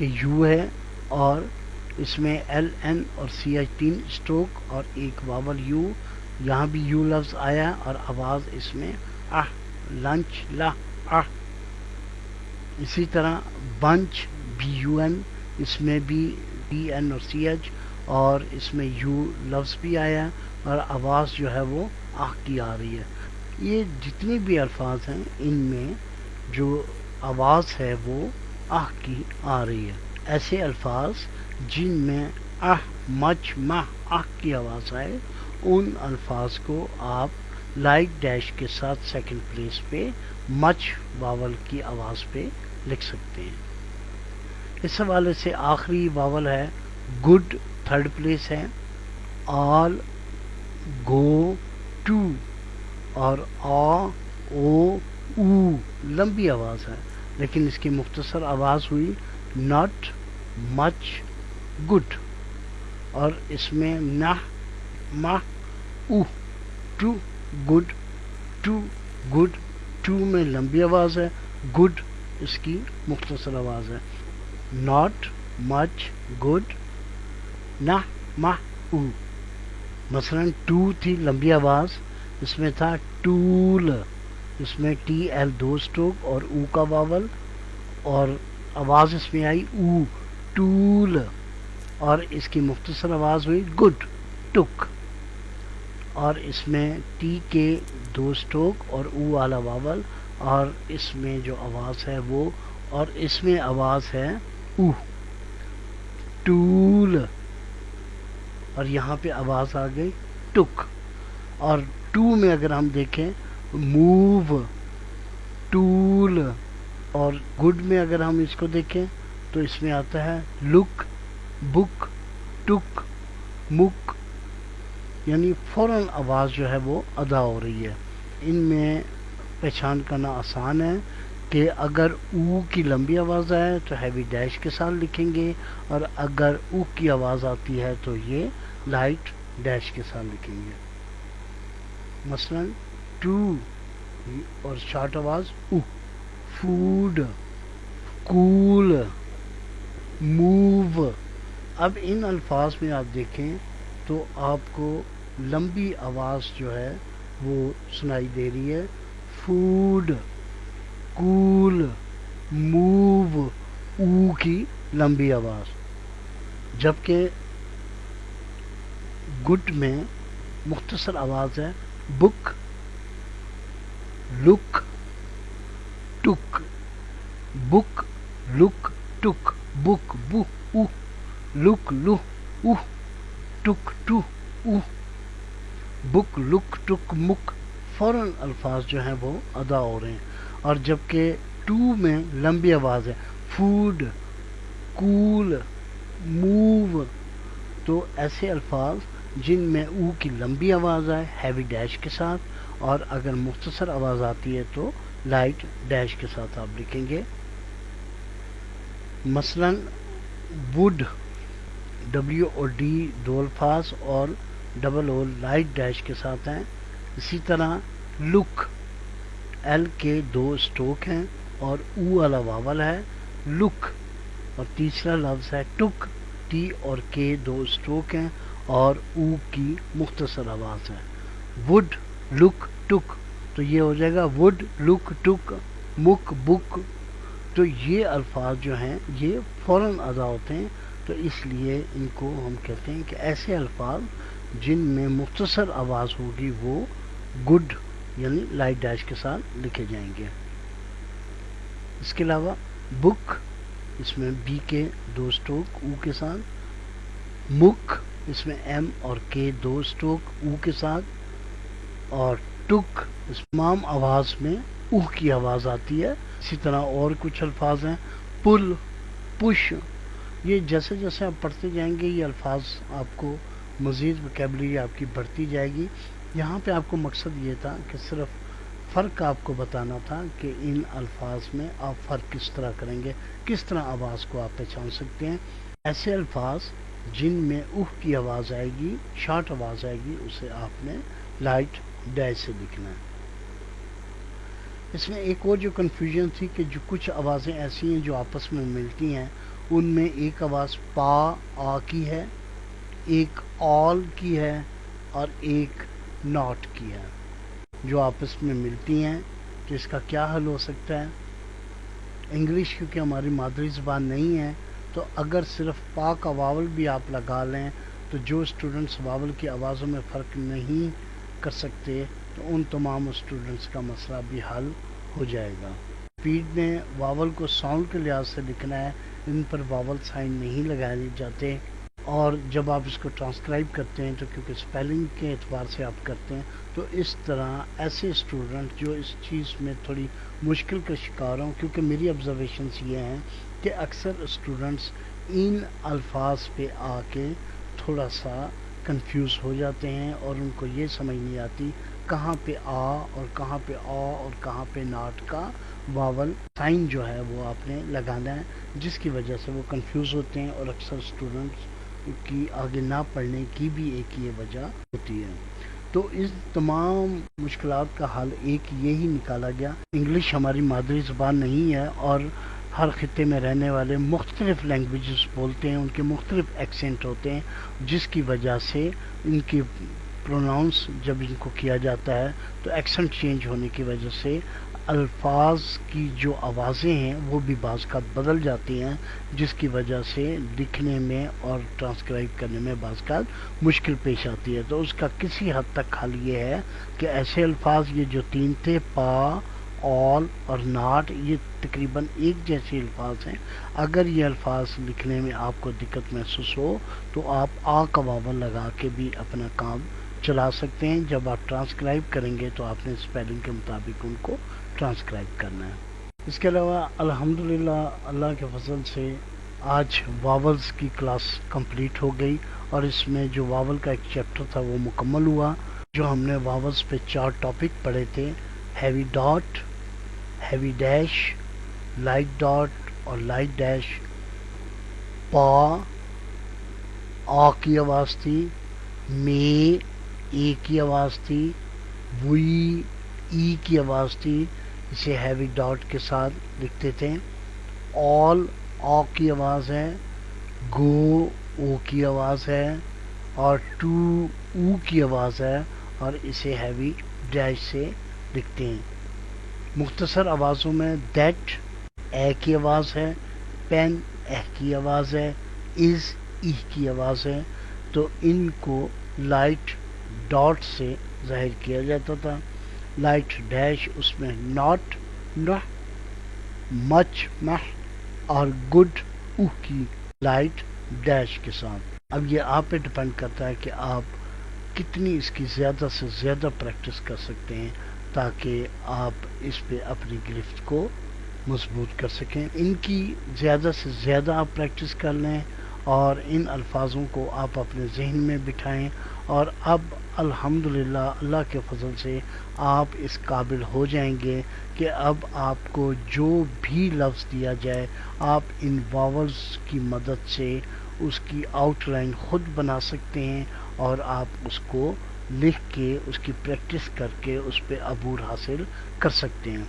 کہ یو ہے اور اس میں ایل این اور سی ایچ 3 اسٹروک اور ایک واول یو. یہاں بھی یو لفظ آیا اور آواز اس میں لنچ لا. اسی طرح بنچ بی یو این، اس میں بھی ڈی این اور سی ایچ اور اس میں یو لفظ بھی آیا اور آواز جو ہے وہ کی آ رہی ہے. یہ جتنے بھی الفاظ ہیں ان میں جو آواز ہے وہ کی آ رہی ہے. ایسے الفاظ جن میں مچ کی آواز آئے ان الفاظ کو آپ لائٹ ڈیش کے ساتھ سیکنڈ پلیس پہ مچ واول کی آواز پہ لکھ سکتے ہیں. اس حوالے سے آخری واول ہے گڈ، تھرڈ پلیس ہے. آل، گو، ٹو اور او لمبی آواز ہے لیکن اس کی مختصر آواز ہوئی ناٹ مچ گڈ. اور اس میں ٹو گڈ، ٹو میں لمبی آواز ہے، گڈ اس کی مختصر آواز ہے. ناٹ مچ گڈ مثلا ٹو تھی لمبی آواز، اس میں تھا ٹول، اس میں ٹی ایل 2 اسٹروک اور او کا واول اور آواز اس میں آئی ٹول اور اس کی مختصر آواز ہوئی گڈ ٹک. اور اس میں ٹی کے 2 اسٹروک اور او والا واول اور اس میں جو آواز ہے وہ اور اس میں آواز ہے ٹول اور یہاں پہ آواز آ گئی ٹک. اور ٹو میں اگر ہم دیکھیں موو، ٹول. اور گڈ میں اگر ہم اس کو دیکھیں تو اس میں آتا ہے لک، بک، ٹک، مک، یعنی فوراً آواز جو ہے وہ ادا ہو رہی ہے. ان میں پہچان کرنا آسان ہے کہ اگر او کی لمبی آواز آئے تو ہیوی ڈیش کے ساتھ لکھیں گے اور اگر او کی آواز آتی ہے تو یہ لائٹ ڈیش کے ساتھ لکھیں گے. مثلا ٹو اور شارٹ آواز فوڈ، کول، موو. اب ان الفاظ میں آپ دیکھیں تو آپ کو لمبی آواز جو ہے وہ سنائی دے رہی ہے. فوڈ، کول، موو، او کی لمبی آواز. جبکہ گڈ میں مختصر آواز ہے بک، لک، ٹک، بک، لک، ٹک، بک، بو، او، لک، لو، او، ٹک، ٹو، او، بک، لک، ٹک، مک. فوراً الفاظ جو ہیں وہ ادا ہو رہے ہیں. اور جبکہ ٹو میں لمبی آواز ہے فوڈ، کول، موو. تو ایسے الفاظ جن میں او کی لمبی آواز آئے ہیوی ڈیش کے ساتھ اور اگر مختصر آواز آتی ہے تو لائٹ ڈیش کے ساتھ آپ لکھیں گے. مثلا وڈ، ڈبلیو اور ڈی 2 الفاظ اور ڈبل او لائٹ ڈیش کے ساتھ ہیں. اسی طرح لک، ایل کے 2 اسٹروک ہیں اور او والا واول ہے لک. اور تیسرا لفظ ہے ٹک، ٹی اور کے 2 اسٹروک ہیں اور او کی مختصر آواز ہے. وڈ، لک، ٹک. تو یہ ہو جائے گا وڈ، لک، ٹک، مک، بک. تو یہ الفاظ جو ہیں یہ فوراً ادا ہوتے ہیں تو اس لیے ان کو ہم کہتے ہیں کہ ایسے الفاظ جن میں مختصر آواز ہوگی وہ گڈ یعنی لائٹ ڈیش کے ساتھ لکھے جائیں گے. اس کے علاوہ بک، اس میں بی کے 2 اسٹروک او کے ساتھ. مک، اس میں ایم اور کے 2 اسٹروک او کے ساتھ. اور ٹک، اس تمام آواز میں او کی آواز آتی ہے. اسی طرح اور کچھ الفاظ ہیں پل، پش. یہ جیسے جیسے آپ پڑھتے جائیں گے یہ الفاظ آپ کو مزید وکیبلری آپ کی بڑھتی جائے گی. یہاں پہ آپ کو مقصد یہ تھا کہ صرف فرق آپ کو بتانا تھا کہ ان الفاظ میں آپ فرق کس طرح کریں گے، کس طرح آواز کو آپ پہچان سکتے ہیں. ایسے الفاظ جن میں کی آواز آئے گی، شارٹ آواز آئے گی، اسے آپ نے لائٹ ڈیش سے لکھنا ہے. اس میں ایک اور جو کنفیوژن تھی کہ جو کچھ آوازیں ایسی ہیں جو آپس میں ملتی ہیں ان میں ایک آواز پا آ کی ہے، ایک آل کی ہے اور ایک ناٹ کی ہے جو آپس میں ملتی ہیں. تو اس کا کیا حل ہو سکتا ہے؟ انگلش کیونکہ ہماری مادری زبان نہیں ہے، تو اگر صرف پا کا واول بھی آپ لگا لیں تو جو اسٹوڈنٹس واول کی آوازوں میں فرق نہیں کر سکتے تو ان تمام اسٹوڈنٹس کا مسئلہ بھی حل ہو جائے گا. اسپیڈ میں واول کو ساؤنڈ کے لحاظ سے لکھنا ہے، ان پر واول سائن نہیں لگائے جاتے. اور جب آپ اس کو ٹرانسکرائب کرتے ہیں تو کیونکہ اسپیلنگ کے اعتبار سے آپ کرتے ہیں، تو اس طرح ایسے اسٹوڈنٹ جو اس چیز میں تھوڑی مشکل کا شکار ہوں، کیونکہ میری آبزرویشنس یہ ہیں کہ اکثر اسٹوڈنٹس ان الفاظ پہ آ کے تھوڑا سا کنفیوز ہو جاتے ہیں اور ان کو یہ سمجھ نہیں آتی کہاں پہ آ اور کہاں پہ آ اور کہاں پہ ناٹ کا واول سائن جو ہے وہ آپ نے لگانا ہے، جس کی وجہ سے وہ کنفیوز ہوتے ہیں. اور اکثر اسٹوڈنٹس کی آگے نہ پڑھنے کی بھی ایک یہ وجہ ہوتی ہے. تو اس تمام مشکلات کا حل ایک یہی نکالا گیا. انگلش ہماری مادری زبان نہیں ہے اور ہر خطے میں رہنے والے مختلف لینگویجز بولتے ہیں، ان کے مختلف ایکسنٹ ہوتے ہیں، جس کی وجہ سے ان کی پروناؤنس جب ان کو کیا جاتا ہے تو ایکسنٹ چینج ہونے کی وجہ سے الفاظ کی جو آوازیں ہیں وہ بھی بعض کا بدل جاتی ہیں، جس کی وجہ سے لکھنے میں اور ٹرانسکرائب کرنے میں بعض کا مشکل پیش آتی ہے. تو اس کا کسی حد تک حل یہ ہے کہ ایسے الفاظ یہ جو 3 تھے، پا، آل اور ناٹ، یہ تقریباً ایک جیسے الفاظ ہیں. اگر یہ الفاظ لکھنے میں آپ کو دقت محسوس ہو تو آپ آ کا واول لگا کے بھی اپنا کام چلا سکتے ہیں. جب آپ ٹرانسکرائب کریں گے تو آپ نے اسپیلنگ کے مطابق ان کو ٹرانسکرائب کرنا ہے. اس کے علاوہ الحمدللہ اللہ کے فضل سے آج واولز کی کلاس کمپلیٹ ہو گئی اور اس میں جو واول کا ایک چیپٹر تھا وہ مکمل ہوا. جو ہم نے واولز پہ 4 ٹاپک پڑھے تھے، heavy dot, heavy dash, light dot اور لائٹ ڈیش، پا آ کی آواز تھی، میں اے کی آواز تھی، وی ای کی آواز تھی، اسے ہیوی ڈاٹ کے ساتھ لکھتے تھے. آل آ کی آواز ہے، گو او کی آواز ہے اور ٹو او کی آواز ہے اور اسے ہیوی ڈیش سے لکھتے ہیں. مختصر آوازوں میں دیٹ اے کی آواز ہے، پین اے کی آواز ہے، از ای کی آواز ہے. تو ان کو لائٹ ڈاٹ سے ظاہر کیا جاتا تھا. لائٹ ڈیش اس میں ناٹ، نہ، مچ، مہ اور گڈ او کی لائٹ ڈیش کے ساتھ. اب یہ آپ پہ ڈپینڈ کرتا ہے کہ آپ کتنی اس کی زیادہ سے زیادہ پریکٹس کر سکتے ہیں تاکہ آپ اس پہ اپنی گرفت کو مضبوط کر سکیں. ان کی زیادہ سے زیادہ آپ پریکٹس کر لیں اور ان الفاظوں کو آپ اپنے ذہن میں بٹھائیں اور اب الحمدللہ اللہ کے فضل سے آپ اس قابل ہو جائیں گے کہ اب آپ کو جو بھی لفظ دیا جائے آپ ان واولز کی مدد سے اس کی آؤٹ لائن خود بنا سکتے ہیں اور آپ اس کو لکھ کے اس کی پریکٹس کر کے اس پہ عبور حاصل کر سکتے ہیں.